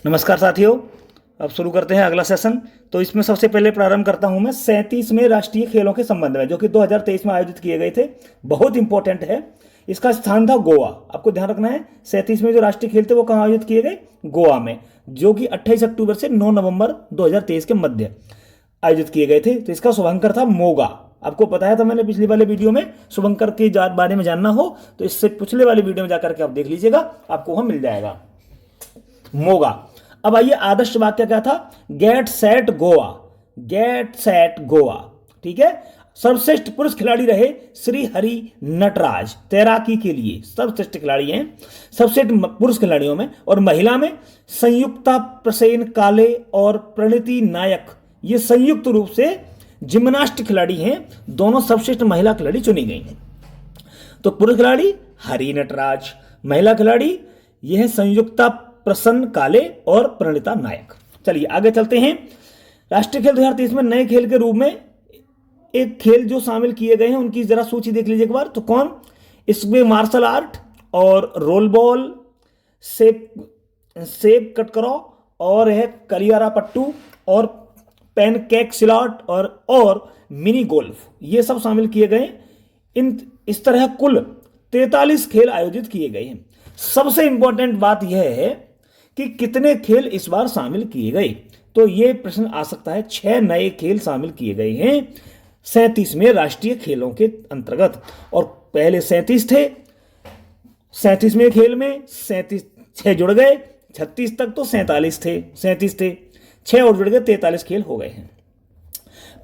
नमस्कार साथियों। अब शुरू करते हैं अगला सेशन। तो इसमें सबसे पहले प्रारंभ करता हूं मैं 37वें राष्ट्रीय खेलों के संबंध में, जो कि 2023 में आयोजित किए गए थे। बहुत इंपॉर्टेंट है। इसका स्थान था गोवा। आपको ध्यान रखना है 37वें जो राष्ट्रीय खेल थे वो कहाँ आयोजित किए गए? गोवा में, जो कि 28 अक्टूबर से 9 नवंबर 2023 के मध्य आयोजित किए गए थे। तो इसका शुभंकर था मोगा। आपको बताया था मैंने पिछले वाले वीडियो में। शुभंकर के बारे में जानना हो तो इससे पिछले वाले वीडियो में जाकर के आप देख लीजिएगा, आपको वहां मिल जाएगा मोगा। अब आइए, आदर्श वाक्य क्या था? Get set Goa. Get set Goa, ठीक है। सर्वश्रेष्ठ पुरुष खिलाड़ी रहे श्री हरि नटराज, तैराकी के लिए सर्वश्रेष्ठ खिलाड़ी हैं सर्वश्रेष्ठ पुरुष खिलाड़ियों में। और महिला में संयुक्ता प्रसेन काले और प्रणति नायक, ये संयुक्त रूप से जिम्नास्ट खिलाड़ी हैं। दोनों सर्वश्रेष्ठ महिला खिलाड़ी चुनी गई हैं। तो पुरुष खिलाड़ी हरि नटराज, महिला खिलाड़ी यह संयुक्ता प्रसन्न काले और प्रणीता नायक। चलिए आगे चलते हैं। राष्ट्रीय खेल 2023 में नए खेल के रूप में एक खेल जो शामिल किए गए हैं उनकी जरा सूची देख लीजिए एक बार। तो कौन? इसमें मार्शल आर्ट और रोल बॉल, सेप कटकरो और है कलियारा पट्टू और पैनकेक सिलॉट और मिनी गोल्फ, ये सब शामिल किए गए। इस तरह कुल 43 खेल आयोजित किए गए हैं। सबसे इंपॉर्टेंट बात यह है कि कितने खेल इस बार शामिल किए गए। तो यह प्रश्न आ सकता है। 6 नए खेल शामिल किए गए हैं 37वें राष्ट्रीय खेलों के अंतर्गत। और पहले 37 थे। 37वें खेल में 6 जुड़ गए, 36 तक तो 37 थे, 6 और जुड़ गए, 43 खेल हो गए हैं।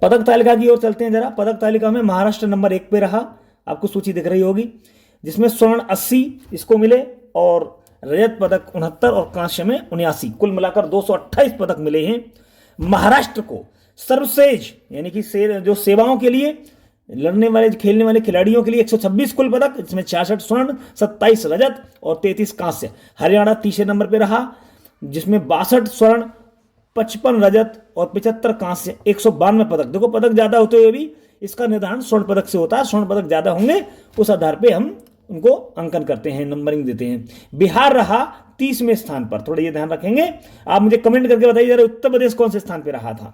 पदक तालिका की ओर चलते हैं जरा। पदक तालिका में महाराष्ट्र नंबर 1 पे रहा, आपको सूची दिख रही होगी, जिसमें स्वर्ण 80 इसको मिले और रजत पदक 69 और कांस्य में 79, कुल मिलाकर 228 पदक मिले हैं महाराष्ट्र को। सर्वसेज यानी कि जो सेवाओं के लिए लड़ने वाले खेलने वाले खिलाड़ियों के लिए 126 कुल पदक, इसमें 66 स्वर्ण, 27 रजत और 33 कांस्य। हरियाणा तीसरे नंबर पर रहा, जिसमें 62 स्वर्ण, 55 रजत और 75 कांस्य, 192 पदक। देखो पदक ज्यादा होते हुए भी इसका निर्धारण स्वर्ण पदक से होता है। स्वर्ण पदक ज्यादा होंगे उस आधार पे हम उनको अंकन करते हैं, नंबरिंग देते हैं। बिहार रहा 30वें स्थान पर, थोड़ा ये ध्यान रखेंगे। आप मुझे कमेंट करके बताइए जरा उत्तर प्रदेश कौन से स्थान पर रहा था।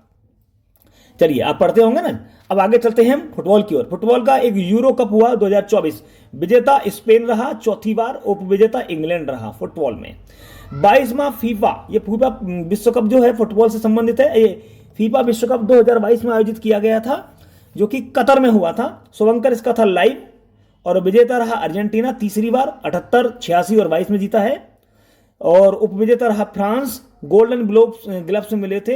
चलिए आप पढ़ते होंगे ना। अब आगे चलते हैं हम फुटबॉल की ओर। फुटबॉल का एक यूरो कप हुआ 2024, विजेता स्पेन रहा चौथी बार, उपविजेता इंग्लैंड रहा फुटबॉल में। 22वां फीफा, ये फीफा विश्व कप जो है फुटबॉल से संबंधित है। ये फीफा विश्व कप 2022 में आयोजित किया गया था, जो कि कतर में हुआ था। शुभंकर इसका था लाइव। और विजेता रहा अर्जेंटीना तीसरी बार, 78, 86 और 22 में जीता है। और उपविजेता रहा फ्रांस। गोल्डन ग्लव्स में मिले थे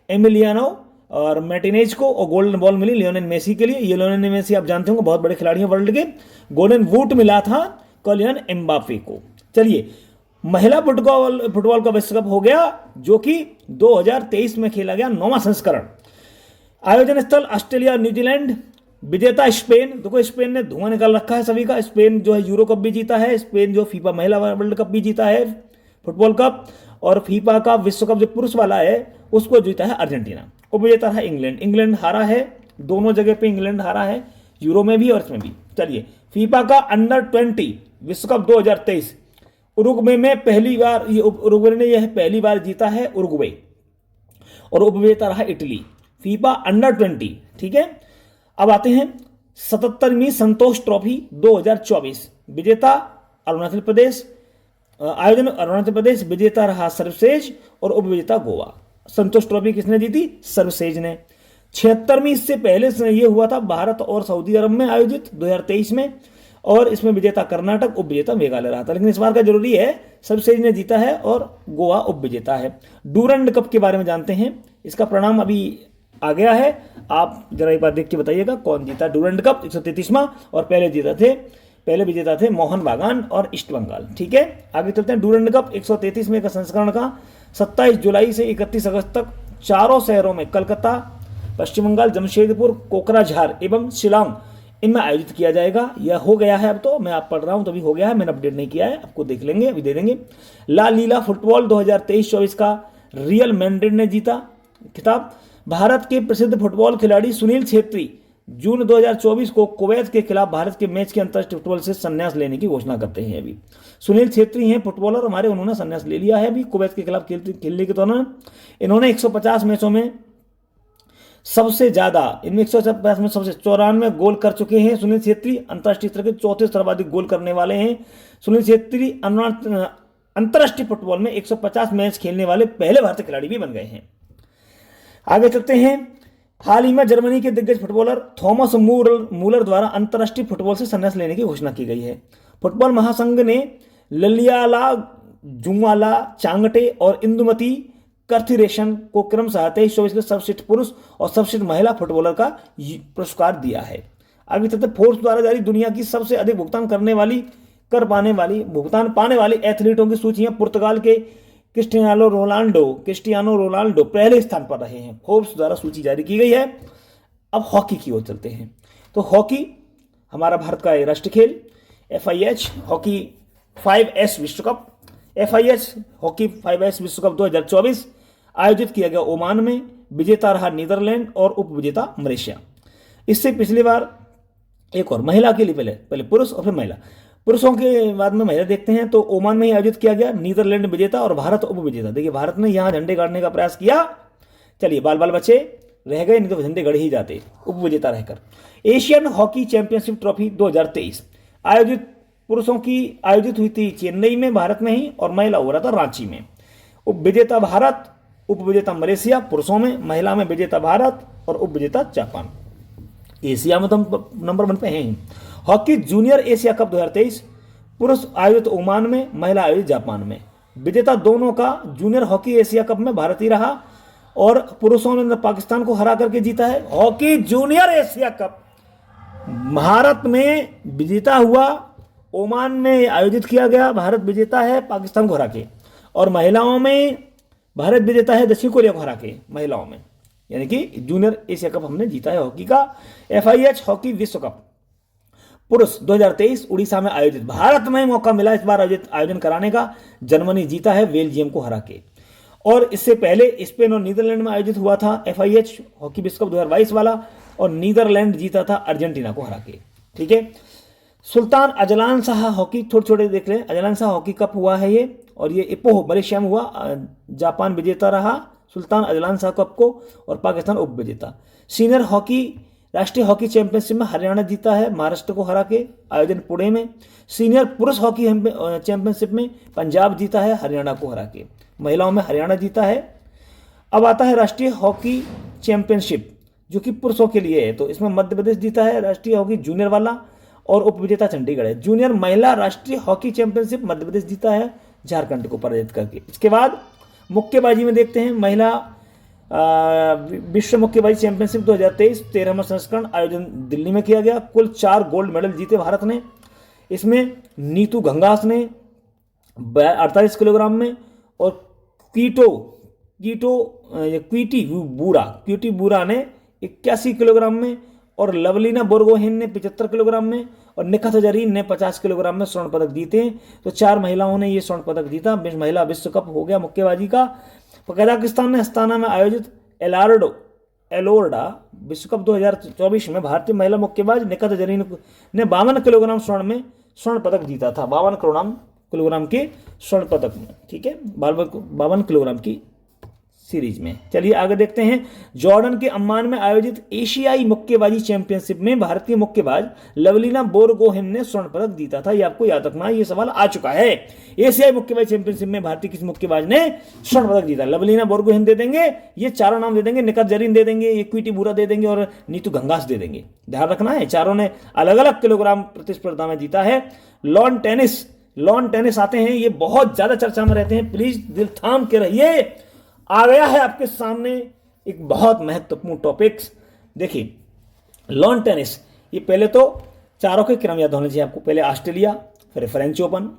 एमिलियानो और मार्टिनेज को, और गोल्डन बॉल मिली लियोनेल मेसी के लिए। ये लियोनेल मेसी आप जानते होंगे, बहुत बड़े खिलाड़ी हैं वर्ल्ड के। गोल्डन बूट मिला था किलियन एम्बापे को। चलिए, महिला फुटबॉल का विश्व कप हो गया, जो कि 2023 में खेला गया 9वां संस्करण। आयोजन स्थल ऑस्ट्रेलिया, न्यूजीलैंड। विजेता स्पेन। देखो स्पेन ने धुआं निकाल रखा है सभी का। स्पेन जो है यूरो कप भी जीता है, स्पेन जो फीफा महिला वर्ल्ड कप भी जीता है फुटबॉल कप, और फीफा का विश्व कप जो पुरुष वाला है उसको जीता है अर्जेंटीना। उपविजेता रहा इंग्लैंड। इंग्लैंड हारा है, दोनों जगह पे इंग्लैंड हारा है, यूरो में भी और इसमें भी। चलिए, फीफा का अंडर 20 विश्व कप 2023 उरुग्वे में पहली बार, उरुग्वे ने यह पहली बार जीता है उरुग्वे, और उपविजेता रहा इटली। फीफा अंडर 20, ठीक है। अब आते हैं 77वीं संतोष ट्रॉफी 2024, विजेता अरुणाचल प्रदेश। आयोजन अरुणाचल प्रदेश, विजेता रहा सर्वसेज और उपविजेता गोवा। संतोष ट्रॉफी किसने जीती? सर्वसेज ने। 76वीं, इससे पहले से ये हुआ था भारत और सऊदी अरब में आयोजित 2023 में, और इसमें विजेता कर्नाटक, उपविजेता मेघालय रहा था। लेकिन इस बार का जरूरी है, सर्वसेज ने जीता है और गोवा उपविजेता है। डूरंड कप के बारे में जानते हैं। इसका परिणाम अभी आ गया है, आप जरा एक बार देख के बताइएगा कौन जीता डूरंड कप। 133वां, और पहले विजेता थे मोहन बागान और ईस्ट बंगाल, ठीक है। आगे चलते हैं। डूरंड कप 133वें का संस्करण का 27 जुलाई से 31 अगस्त तक 4 शहरों में, कलकत्ता, पश्चिम बंगाल, जमशेदपुर, कोकराझार एवं शिलांग, इनमें आयोजित किया जाएगा। यह हो गया है, अब तो मैं आप पढ़ रहा हूं तभी हो गया है, मैंने अपडेट नहीं किया है, आपको देख लेंगे, अभी दे देंगे। ला लीला फुटबॉल 2023-24 का रियल मैड्रिड ने जीता खिताब। भारत के प्रसिद्ध फुटबॉल खिलाड़ी सुनील छेत्री जून 2024 को कुवैत के खिलाफ भारत के मैच के अंतर्राष्ट्रीय फुटबॉल से संन्यास लेने की घोषणा करते हैं। अभी सुनील छेत्री हैं फुटबॉलर हमारे, उन्होंने संन्यास ले लिया है अभी कुवैत के खिलाफ खेलने के दौरान। इन्होंने 150 मैचों में सबसे ज्यादा, इनमें 150 में सबसे 94 गोल कर चुके हैं सुनील छेत्री। अंतर्राष्ट्रीय स्तर के चौथे सर्वाधिक गोल करने वाले हैं सुनील छेत्री। अंतर्राष्ट्रीय फुटबॉल में 150 मैच खेलने वाले पहले भारतीय खिलाड़ी भी बन गए हैं। आगे चलते हैं। हाल ही में जर्मनी के दिग्गज फुटबॉलर थॉमस मूलर द्वारा अंतर्राष्ट्रीय फुटबॉल से संन्यास लेने की घोषणा की गई है। फुटबॉल महासंघ ने ललियाला, जुंगाला, चांगटे और इंदुमती कथिरेशन को क्रमशः 23-24 के सर्वश्रेष्ठ पुरुष और सर्वश्रेष्ठ महिला फुटबॉलर का पुरस्कार दिया है। आगे चलते। फोर्ब्स द्वारा जारी दुनिया की सबसे अधिक भुगतान पाने वाली एथलीटों की सूची है। पुर्तगाल के क्रिस्टियानो रोनाल्डो पहले स्थान पर रहे हैं। फोर्ब्स द्वारा सूची जारी की गई है। अब हॉकी की ओर चलते हैं। तो हॉकी हमारा भारत का राष्ट्रीय खेल, FIH हॉकी 5S विश्व कप, FIH हॉकी 5S विश्व कप 2024 आयोजित किया गया ओमान में। विजेता रहा नीदरलैंड और उपविजेता मलेशिया। इससे पिछली बार एक और महिला के लिए, पहले पुरुष और फिर महिला, पुरुषों के बाद में महिला देखते हैं। तो ओमान में ही आयोजित किया गया, नीदरलैंड विजेता और भारत उपविजेता। देखिए भारत ने यहां झंडे गाड़ने का प्रयास किया, चलिए बाल बच्चे रह गए, नहीं तो झंडे गड़ ही जाते उपविजेता रहकर। एशियन हॉकी चैंपियनशिप ट्रॉफी 2023 पुरुषों की आयोजित हुई थी चेन्नई में, भारत में ही, और महिला हो रहा था रांची में। उपविजेता भारत, उपविजेता मलेशिया पुरुषों में, महिला में विजेता भारत और उपविजेता जापान। एशिया में तो हम नंबर 1 पे हैं। हॉकी जूनियर एशिया कप 2023 पुरुष आयोजित ओमान में, महिला आयोजित जापान में। विजेता दोनों का जूनियर हॉकी एशिया कप में भारत ही रहा और पुरुषों ने पाकिस्तान को हरा करके जीता है। Hockey junior Asia cup Bharat में विजेता हुआ, ओमान में आयोजित किया गया, भारत विजेता है पाकिस्तान को हरा के। और महिलाओं में भारत विजेता है दक्षिण कोरिया को हरा के महिलाओं में, यानी कि जूनियर एशिया कप हमने जीता है हॉकी का। FIH हॉकी विश्व कप पुरुष 2023 उड़ीसा में आयोजित, भारत में मौका मिला इस बार आयोजन कराने का। जर्मनी जीता है बेल्जियम को हरा के। और इससे पहले स्पेन और नीदरलैंड में आयोजित हुआ था FIH हॉकी विश्व कप 2022 वाला, और नीदरलैंड जीता था अर्जेंटीना को हरा के। ठीक है। सुल्तान अजलान शाह हॉकी, छोटे देख लें, अजलान शाह हॉकी कप हुआ है ये, और ये इपोह मलेशिया में हुआ। जापान विजेता रहा सुल्तान अजलान शाह कप को, और पाकिस्तान उप विजेता। सीनियर हॉकी राष्ट्रीय हॉकी चैंपियनशिप में हरियाणा जीता है महाराष्ट्र को हरा के, आयोजन पुणे में। सीनियर पुरुष हॉकी चैंपियनशिप में पंजाब जीता है हरियाणा को हरा के, महिलाओं में हरियाणा जीता है। अब आता है राष्ट्रीय हॉकी चैंपियनशिप जो कि पुरुषों के लिए है, तो इसमें मध्य प्रदेश जीता है राष्ट्रीय हॉकी जूनियर वाला, और उपविजेता चंडीगढ़ है। जूनियर महिला राष्ट्रीय हॉकी चैंपियनशिप मध्य प्रदेश जीता है झारखंड को पराजित करके। इसके बाद मुक्केबाजी में देखते हैं, महिला विश्व मुक्केबाजी चैंपियनशिप 2023 13वां संस्करण आयोजन दिल्ली में किया गया। कुल 4 गोल्ड मेडल जीते भारत ने। इसमें नीतू घंगास ने 48 किलोग्राम में, और क्वीटी बूरा ने 81 किलोग्राम में, और लवलीना बोरगोहेन ने 75 किलोग्राम में, और निखत जरीन ने 50 किलोग्राम में स्वर्ण पदक जीते हैं। तो 4 महिलाओं ने ये स्वर्ण पदक जीता। महिला विश्व कप हो गया मुक्केबाजी का। कजाकिस्तान ने अस्ताना में आयोजित एलोर्डा विश्व कप 2024 में भारतीय महिला मुक्केबाज निखत जरीन ने 52 किलोग्राम स्वर्ण पदक जीता था। 52 किलोग्राम के स्वर्ण पदक में, ठीक है, 52 किलोग्राम की सीरीज में। चलिए आगे देखते हैं। जॉर्डन के अम्मान में आयोजित एशियाई मुक्केबाजी चैंपियनशिप में भारतीय मुक्केबाज लवलीना बोरगोहेन ने स्वर्ण पदक जीता था। ये आपको याद रखना है, ये सवाल आ चुका है। एशियाई मुक्केबाजी चैंपियनशिप में भारतीय किस मुक्केबाज ने स्वर्ण पदक जीता? लवलीना बोरगोहेन दे देंगे, ये चारों नाम दे देंगे, निखत जरीन दे देंगे, ये क्वीटी बूरा दे देंगे, और नीतू घंगास दे देंगे। ध्यान रखना है, चारों ने अलग अलग किलोग्राम प्रतिस्पर्धा में जीता है। लॉन टेनिस आते हैं, ये बहुत ज्यादा चर्चा में रहते हैं, प्लीज दिल थाम के रहिए। आ गया है आपके सामने एक बहुत महत्वपूर्ण टॉपिक्स। देखिए लॉन टेनिस, ये पहले तो चारों के क्रम याद होने चाहिए आपको। पहले ऑस्ट्रेलिया, फिर फ्रेंच ओपन,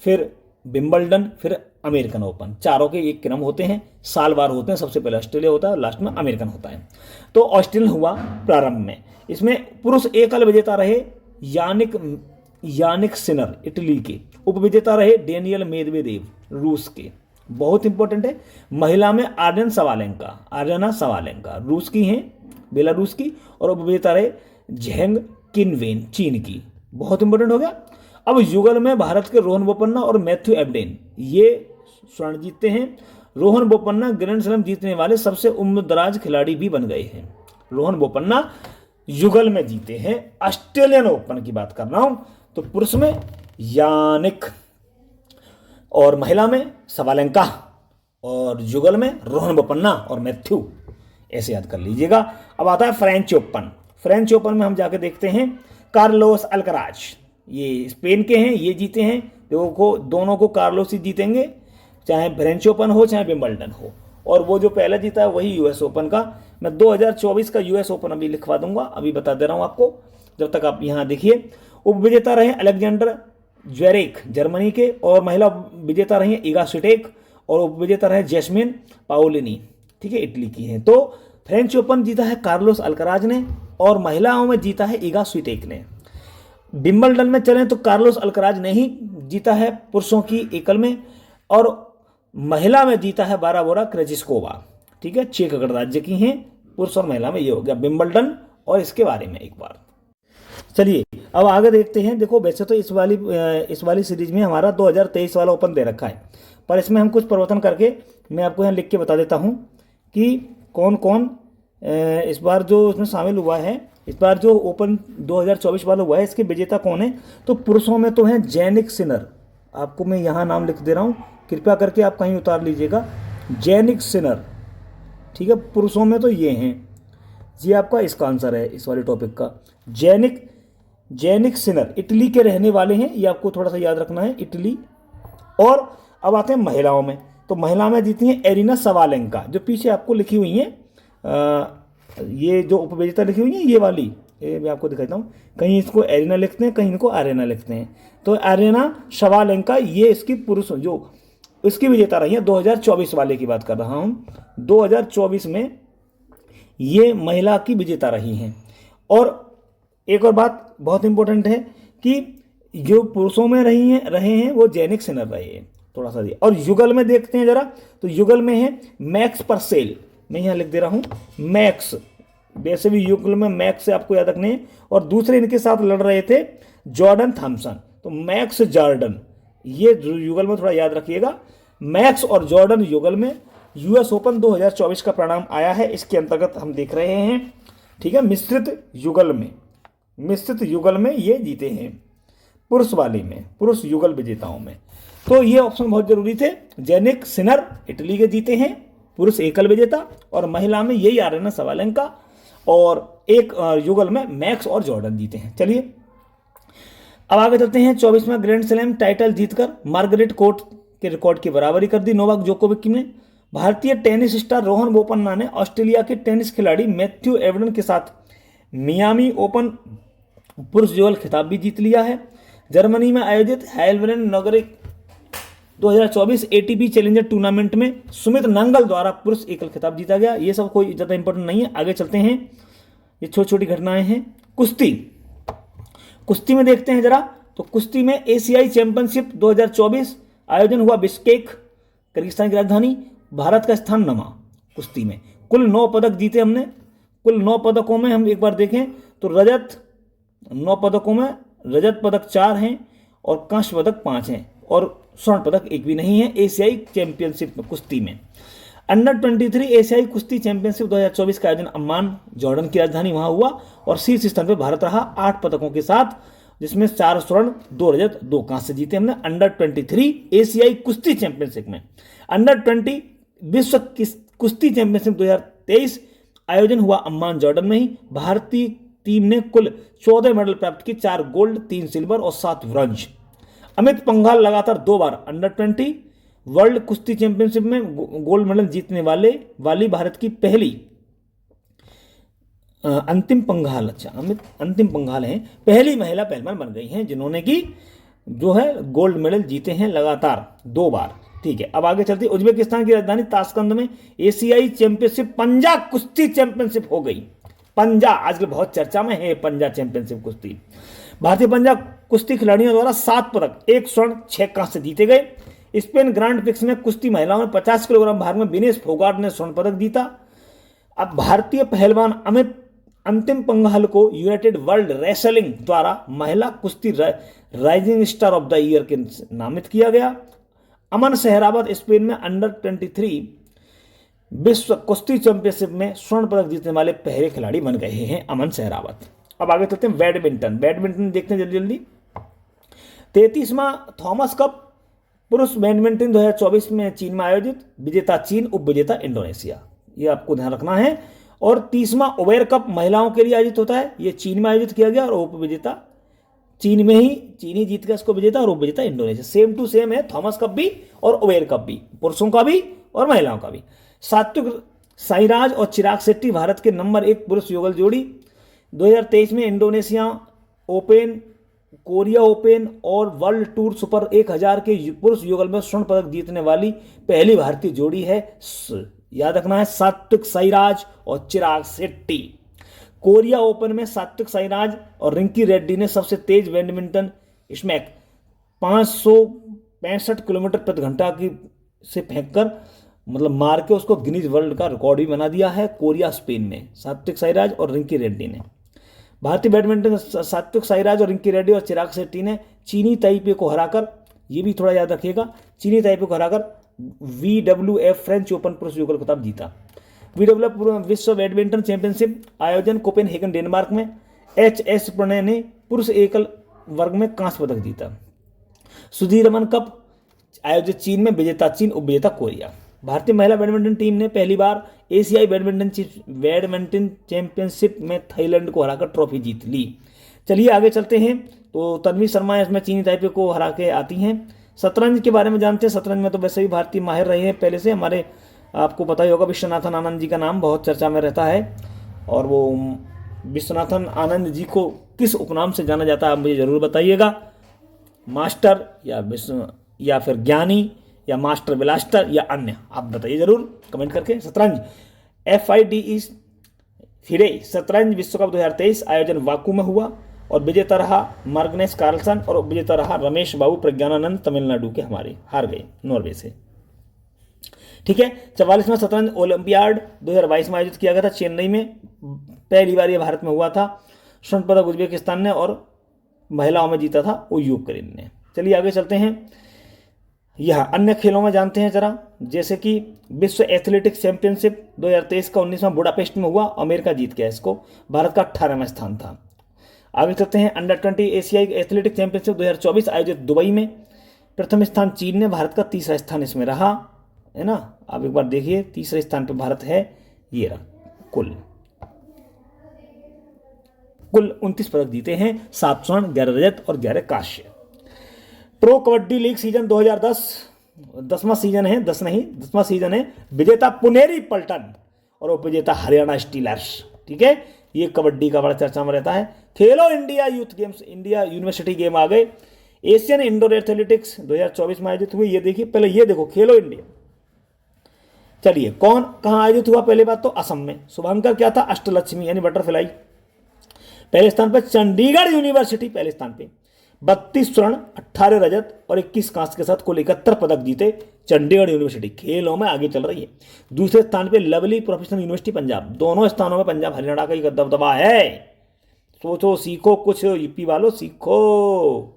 फिर विंबलडन, फिर अमेरिकन ओपन। चारों के एक क्रम होते हैं, साल बार होते हैं। सबसे पहले ऑस्ट्रेलिया होता है, लास्ट में अमेरिकन होता है। तो ऑस्ट्रेलियन हुआ प्रारंभ में। इसमें पुरुष एकल विजेता रहे यानिक सिनर इटली के, उपविजेता रहे डेनियल मेदवेदेव रूस के, बहुत इंपॉर्टेंट है। महिला में आर्यना सवालेंका रूस की हैं, बेलारूस की, और उपविजेता रहे झेंग किनवेन चीन की, बहुत इंपॉर्टेंट हो गया। अब युगल में भारत के रोहन बोपन्ना और मैथ्यू एबडेन ये स्वर्ण जीतते हैं। रोहन बोपन्ना ग्रैंड स्लैम जीतने वाले सबसे उम्रदराज खिलाड़ी भी बन गए हैं। रोहन बोपन्ना युगल में जीते हैं। ऑस्ट्रेलियन ओपन की बात कर रहा हूं, तो पुरुष में यानिक और महिला में सवालेंका और युगल में रोहन बोपन्ना और मैथ्यू, ऐसे याद कर लीजिएगा। अब आता है फ्रेंच ओपन। फ्रेंच ओपन में हम जाके देखते हैं कार्लोस अल्कराज, ये स्पेन के हैं, ये जीते हैं। देखो दोनों को कार्लोस ही जीतेंगे, चाहे फ्रेंच ओपन हो चाहे विंबलडन हो। और वो जो पहले जीता है वही यूएस ओपन का। मैं 2024 का यूएस ओपन अभी लिखवा दूंगा, अभी बता दे रहा हूं आपको, जब तक आप यहाँ देखिए। उपविजेता रहे अलेक्जेंडर ज्वेरेक जर्मनी के, और महिला विजेता रही है ईगा स्विटेक, और उपविजेता रहे जैस्मिन पाओलिनी, ठीक है, इटली की है। तो फ्रेंच ओपन जीता है कार्लोस अल्कराज ने, और महिलाओं में जीता है ईगा स्विटेक ने। विंबलडन में चलें तो कार्लोस अल्कराज ने ही जीता है पुरुषों की एकल में, और महिला में जीता है बाराबोरा क्रेजिस्कोवा, ठीक है, चेक गणराज्य की हैं। पुरुष और महिला में ये हो गया विंबलडन और इसके बारे में एक बार। चलिए अब आगे देखते हैं। देखो वैसे तो इस वाली सीरीज में हमारा 2023 वाला ओपन दे रखा है, पर इसमें हम कुछ परिवर्तन करके मैं आपको यहाँ लिख के बता देता हूँ कि कौन कौन इस बार जो इसमें शामिल हुआ है। इस बार जो ओपन 2024 वाला हुआ है इसके विजेता कौन है, तो पुरुषों में तो हैं जैनिक सिनर, आपको मैं यहाँ नाम लिख दे रहा हूँ, कृपया करके आप कहीं उतार लीजिएगा, जैनिक सिनर, ठीक है। पुरुषों में तो ये हैं, ये आपका इसका आंसर है इस वाले टॉपिक का। जैनिक सिनर इटली के रहने वाले हैं, ये आपको थोड़ा सा याद रखना है, इटली। और अब आते हैं महिलाओं में, तो महिला में जीती हैं एरिना सवालेंका, जो पीछे आपको लिखी हुई हैं, ये जो उपविजेता लिखी हुई है ये वाली, ये मैं आपको दिखाता हूँ, कहीं इसको एरिना लिखते हैं, कहीं इनको आरेना लिखते हैं। तो एरिना सवालेंका ये इसकी पुरुष जो इसकी विजेता रही है, 2024 वाले की बात कर रहा हूँ, 2024 में ये महिला की विजेता रही हैं। और एक और बात बहुत इंपॉर्टेंट है कि जो पुरुषों में रहे हैं वो जैनिक सिनर रहे हैं, थोड़ा सा दिया। और युगल में देखते हैं जरा, तो युगल में है मैक्स परसेल, मैं यहाँ लिख दे रहा हूँ मैक्स, वैसे भी युगल में मैक्स से आपको याद रखने हैं। और दूसरे इनके साथ लड़ रहे थे जॉर्डन थॉम्सन, तो मैक्स जॉर्डन, ये युगल में थोड़ा याद रखिएगा, मैक्स और जॉर्डन युगल में। यूएस ओपन 2024 का परिणाम आया है, इसके अंतर्गत हम देख रहे हैं, ठीक है। मिश्रित युगल में ये जीते हैं, पुरुष वाले में, पुरुष युगल विजेताओं में। तो ये ऑप्शन बहुत जरूरी थे। जैनिक सिनर इटली के जीते हैं, पुरुष एकल विजेता, और महिला में यही आरेना सवालेंका, और एक युगल में मैक्स और जॉर्डन जीते हैं। चलिए अब आगे चलते हैं। 24वां ग्रैंड स्लैम टाइटल जीतकर मार्गरेट कोर्ट के रिकॉर्ड की बराबरी कर दी नोवाक जोकोविक ने। भारतीय टेनिस स्टार रोहन बोपन्ना ने ऑस्ट्रेलिया के टेनिस खिलाड़ी मैथ्यू एबडन के साथ मियामी ओपन पुरुष युगल खिताब भी जीत लिया है। जर्मनी में आयोजित हेल्वेन नगरिक 2024 एटीपी चैलेंजर टूर्नामेंट में सुमित नांगल द्वारा पुरुष एकल खिताब जीता गया। ये सब कोई ज़्यादा इंपॉर्टेंट नहीं है, आगे चलते हैं। ये छोटी छोटी घटनाएं हैं। कुश्ती में देखते हैं जरा, तो कुश्ती में एशियाई चैंपियनशिप 2024 आयोजन हुआ बिश्केक, किर्गिस्तान की राजधानी। भारत का स्थान नमा कुश्ती में। कुल 9 पदक जीते हमने। कुल 9 पदकों में हम एक बार देखें तो 9 पदकों में रजत पदक 4 हैं और कांस्य पदक 5 हैं और स्वर्ण पदक एक भी नहीं है एशियाई चैंपियनशिप में कुश्ती में। अंडर 23 एशियाई कुश्ती चैंपियनशिप 2024 का आयोजन अम्मान जॉर्डन की राजधानी वहां हुआ और शीर्ष स्थान पर भारत रहा 8 पदकों के साथ, जिसमें 4 स्वर्ण 2 रजत 2 कांस्य जीते हमने अंडर 23 एशियाई कुश्ती चैंपियनशिप में। अंडर 20 विश्व कुश्ती चैंपियनशिप 2023 आयोजन हुआ अम्मान जॉर्डन में ही। भारतीय टीम ने कुल 14 मेडल प्राप्त की, 4 गोल्ड 3 सिल्वर और 7 ब्रॉन्ज। अमित पंघाल लगातार 2 बार अंडर 20 वर्ल्ड कुश्ती चैंपियनशिप में गोल्ड मेडल जीतने वाली भारत की पहली अंतिम पंघाल हैं, पहली महिला पहलवान बन गई हैं जिन्होंने की जो है गोल्ड मेडल जीते हैं लगातार 2 बार। ठीक है, अब आगे चलते हैं। उज्बेकिस्तान की राजधानी ताशकंद में एशियाई चैंपियनशिप पंजा कुश्ती चैंपियनशिप हो गई। पंजा आजकल बहुत चर्चा में है, पंजा चैंपियनशिप कुश्ती। भारतीय पंजा कुश्ती खिलाड़ियों द्वारा 7 पदक 1 स्वर्ण 6 कांस्य जीते गए। स्पेन ग्रांड प्रिक्स में कुश्ती महिलाओं में 50 किलोग्राम भार में विनेश फोगाट ने स्वर्ण पदक जीता। अब भारतीय पहलवान अंतिम पंगाल को यूनाइटेड वर्ल्ड रेसलिंग द्वारा महिला कुश्ती rising star of the year के नामित किया गया। अमन सहरावत स्पेन में अंडर-23 विश्व कुश्ती चैंपियनशिप में स्वर्ण पदक जीतने वाले पहले खिलाड़ी बन गए हैं अमन सहरावत। अब आगे चलते हैं बैडमिंटन। बैडमिंटन देखते हैं जल्दी जल्दी। 33वां थॉमस कप पुरुष बैडमिंटन 2024 में चीन में आयोजित, विजेता चीन, उपविजेता इंडोनेशिया, ये आपको ध्यान रखना है। और 30वां ओवेर कप महिलाओं के लिए आयोजित होता है, ये चीन में आयोजित किया गया और उपविजेता चीन में ही, चीन ही जीत गया इसको विजेता, और उपविजेता इंडोनेशिया। सेम टू सेम है थॉमस कप भी और ओवेर कप भी, पुरुषों का भी और महिलाओं का भी। सात्विक साईराज और चिराग शेट्टी भारत के नंबर 1 पुरुष युगल जोड़ी। 2023 में इंडोनेशिया ओपन, कोरिया ओपन और वर्ल्ड टूर सुपर 1000 के पुरुष युगल में स्वर्ण पदक जीतने वाली पहली भारतीय जोड़ी है, याद रखना है, सात्विक साईराज और चिराग शेट्टी। कोरिया ओपन में सात्विक साईराज और रिंकी रेड्डी ने सबसे तेज बैडमिंटन स्मैक 565 किलोमीटर प्रति घंटा की से फेंककर, मतलब मार के, उसको गिनीज वर्ल्ड का रिकॉर्ड भी बना दिया है कोरिया स्पेन में, सात्विक साईराज और रिंकी रेड्डी ने। भारतीय बैडमिंटन सात्विक साईराज और रिंकी रेड्डी और चिराग शेट्टी ने चीनी ताइपे को हराकर, ये भी थोड़ा याद रखिएगा, चीनी ताइपे को हराकर VWF फ्रेंच ओपन पुरुष युगल खिताब जीता। VWF विश्व बैडमिंटन चैंपियनशिप आयोजन कोपेनहेगन डेनमार्क में HS प्रणय ने पुरुष एकल वर्ग में कांस्य पदक जीता। सुधीरमन कप आयोजित चीन में, विजेता चीन, उपविजेता कोरिया। भारतीय महिला बैडमिंटन टीम ने पहली बार एशियाई बैडमिंटन चैंपियनशिप में थाईलैंड को हराकर ट्रॉफी जीत ली। चलिए आगे चलते हैं। तो तन्वी शर्मा इसमें चीनी ताइपे को हरा के आती हैं। शतरंज के बारे में जानते हैं। शतरंज में तो वैसे भी भारतीय माहिर रहे हैं पहले से, हमारे आपको पता ही होगा विश्वनाथन आनंद जी का नाम बहुत चर्चा में रहता है। और वो विश्वनाथन आनंद जी को किस उपनाम से जाना जाता है आप मुझे ज़रूर बताइएगा, मास्टर या फिर ज्ञानी या मास्टर ब्लास्टर या अन्य, आप बताइए जरूर कमेंट करके। शतरंज FIDE शतरंज विश्व कप 2023 आयोजन वाकू में हुआ और विजेता रहा मार्गनेस कार्लसन और उपविजेता रहा रमेश बाबू प्रज्ञानानंद, तमिलनाडु के, हमारे हार गए नॉर्वे से। ठीक है। 44वां शतरंज ओलंपियाड 2022 में आयोजित किया गया था चेन्नई में, पहली बार ये भारत में हुआ था। स्वर्ण पदक उज्बेकिस्तान ने और महिलाओं में जीता था वो यूक्रेन ने। चलिए आगे चलते हैं। यह अन्य खेलों में जानते हैं जरा, जैसे कि विश्व एथलेटिक्स चैंपियनशिप 2023 का 19वां बुडापेस्ट में हुआ, अमेरिका जीत गया इसको, भारत का 18वां स्थान था। आगे चलते हैं। अंडर-20 एशियाई एथलेटिक्स चैंपियनशिप 2024 आयोजित दुबई में, प्रथम स्थान चीन ने, भारत का तीसरा स्थान इसमें रहा, है ना। आप एक बार देखिए, तीसरे स्थान पर भारत है, ये रहा। कुल 29 पदक जीते हैं, 7 स्वर्ण, 11 रजत और 11 कांस्य। प्रो कबड्डी लीग सीजन 2010 10वां सीजन है, 10वां सीजन है। विजेता पुनेरी पल्टन और उपविजेता हरियाणा स्टीलर्स। ठीक है, ये कबड्डी का बड़ा चर्चा में रहता है। Khelo India youth games, India university game आ गए। एशियन इंडोर एथलेटिक्स 2024 में आयोजित हुई, ये देखिए, पहले ये देखो खेलो इंडिया। चलिए कौन कहाँ आयोजित हुआ, पहले बात तो असम में। शुभांकर क्या था, अष्टलक्ष्मी यानी बटरफ्लाई। पहले स्थान पर चंडीगढ़ यूनिवर्सिटी, पहले स्थान पे 32 स्वर्ण, 18 रजत और 21 कांस्य के साथ कुल 71 पदक जीते चंडीगढ़ यूनिवर्सिटी, खेलों में आगे चल रही है। दूसरे स्थान पे लवली प्रोफेशनल यूनिवर्सिटी पंजाब, दोनों स्थानों में पंजाब हरियाणा का ही दबदबा है। सोचो, सीखो कुछ, यूपी वालों सीखो,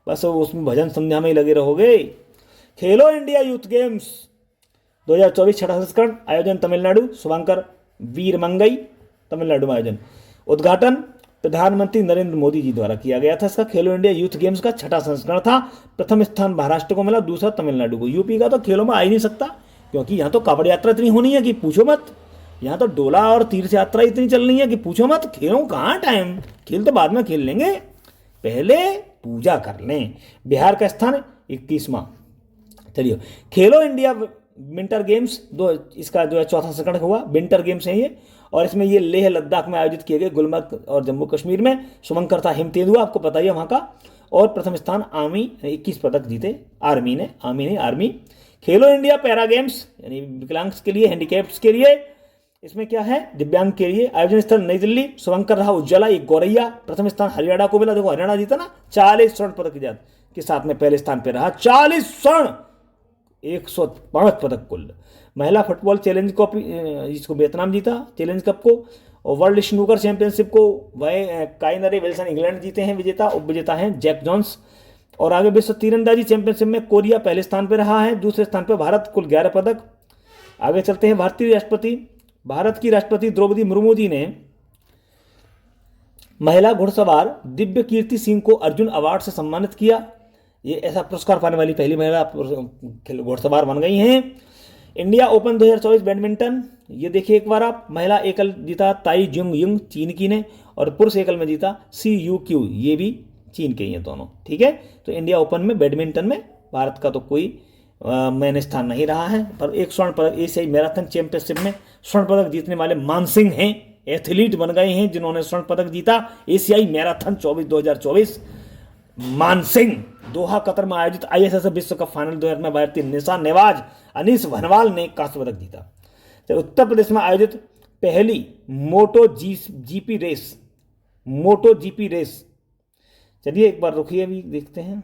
बस उसमें भजन संध्या में ही लगे रहोगे। खेलो इंडिया यूथ गेम्स 2024 छठा संस्करण, आयोजन तमिलनाडु, शुभांकर वीरमंगई, तमिलनाडु में आयोजन। उद्घाटन प्रधानमंत्री नरेंद्र मोदी जी द्वारा किया गया था। इसका खेलो इंडिया यूथ गेम्स का छठा संस्करण था। प्रथम स्थान महाराष्ट्र को मिला, दूसरा तमिलनाडु को। यूपी का तो खेलों में आ ही नहीं सकता, क्योंकि यहाँ तो कावड़ यात्रा इतनी होनी है कि पूछो मत। यहाँ तो डोला और तीर्थ यात्रा इतनी चलनी है कि पूछो मत। खेलों कहाँ टाइम, खेल तो बाद में खेल लेंगे, पहले पूजा कर लें। बिहार का स्थान 21वां। चलिए, खेलो इंडिया विंटर गेम्स इसका जो है चौथा संस्करण हुआ। विंटर गेम्स है ये, और इसमें ये लेह लद्दाख में आयोजित किए गए, गुलमर्ग और जम्मू कश्मीर में। शुभंकर था हिमतेंदुआ, आपको पता ही है वहाँ का। और प्रथम स्थान आर्मी, 21 पदक जीते आर्मी। खेलो इंडिया पैरा गेम्स यानी विकलांग के लिए, हैंडीकैप्स के लिए, इसमें क्या है, दिव्यांग के लिए। आयोजन स्थल नई दिल्ली। शुभंकर रहा उज्ज्वला, एक गौरैया। प्रथम स्थान हरियाणा को मिला, देखो हरियाणा जीता ना, 40 स्वर्ण पदक के साथ में पहले स्थान पर रहा, 40 स्वर्ण, 105 पदक कुल। महिला फुटबॉल चैलेंज कप, इसको वियतनाम जीता चैलेंज कप को। और वर्ल्ड स्नूकर चैंपियनशिप को वह काइनरे विल्सन इंग्लैंड जीते हैं विजेता, उप विजेता हैं जैक जॉन्स। और आगे विश्व तीरंदाजी चैंपियनशिप में कोरिया पहले स्थान पर रहा है, दूसरे स्थान पर भारत, कुल 11 पदक। आगे चलते हैं भारत की राष्ट्रपति द्रौपदी मुर्मू जी ने महिला घुड़सवार दिव्य कीर्ति सिंह को अर्जुन अवार्ड से सम्मानित किया। ये ऐसा पुरस्कार पाने वाली पहली महिला घुड़सवार बन गई हैं। इंडिया ओपन 2024 बैडमिंटन, ये देखिए एक बार आप, महिला एकल जीता ताई जुंग युंग चीन की ने, और पुरुष एकल में जीता CUQ, ये भी चीन के ही हैं दोनों। ठीक है, तो इंडिया ओपन में बैडमिंटन में भारत का तो कोई मैंने स्थान नहीं रहा है, पर एक स्वर्ण पदक एशियाई मैराथन चैंपियनशिप में स्वर्ण पदक जीतने वाले मानसिंह हैं, एथलीट बन गए हैं जिन्होंने स्वर्ण पदक जीता एशियाई मैराथन 2024। मानसिंह दोहा कतर में आयोजित ISSF विश्व कप फाइनल 2000 में भारतीय निशा नेवाज अनीस भनवाल ने कांस्य पदक जीता। तो उत्तर प्रदेश में आयोजित पहली मोटो जीपी रेस, चलिए एक बार रुकिए, अभी देखते हैं।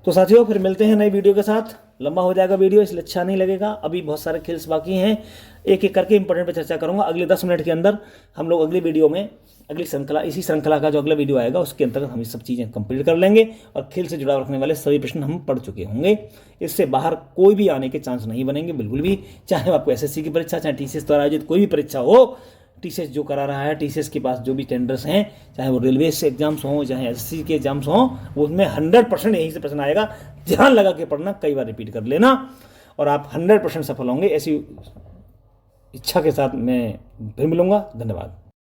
तो साथियों फिर मिलते हैं नई वीडियो के साथ। लंबा हो जाएगा वीडियो इसलिए अच्छा नहीं लगेगा, अभी बहुत सारे खेल्स बाकी हैं, एक एक करके इंपॉर्टेंट पे चर्चा करूंगा। अगले 10 मिनट के अंदर हम लोग अगली वीडियो में अगली श्रृंखला, इसी श्रृंखला का जो अगला वीडियो आएगा उसके अंतर्गत हम ये सब चीज़ें कंप्लीट कर लेंगे और खेल से जुड़ाव रखने वाले सभी प्रश्न हम पढ़ चुके होंगे। इससे बाहर कोई भी आने के चांस नहीं बनेंगे बिल्कुल भी, चाहे आपको SSC की परीक्षा, चाहे TCS द्वारा आयोजित कोई भी परीक्षा हो। TCS जो करा रहा है, TCS के पास जो भी टेंडर्स हैं, चाहे वो रेलवे से एग्जाम्स हों, चाहे SSC के एग्जाम्स हों, उसमें 100% यहीं से प्रश्न आएगा। ध्यान लगा के पढ़ना, कई बार रिपीट कर लेना और आप 100% सफल होंगे। ऐसी इच्छा के साथ मैं फिर मिलूंगा। धन्यवाद।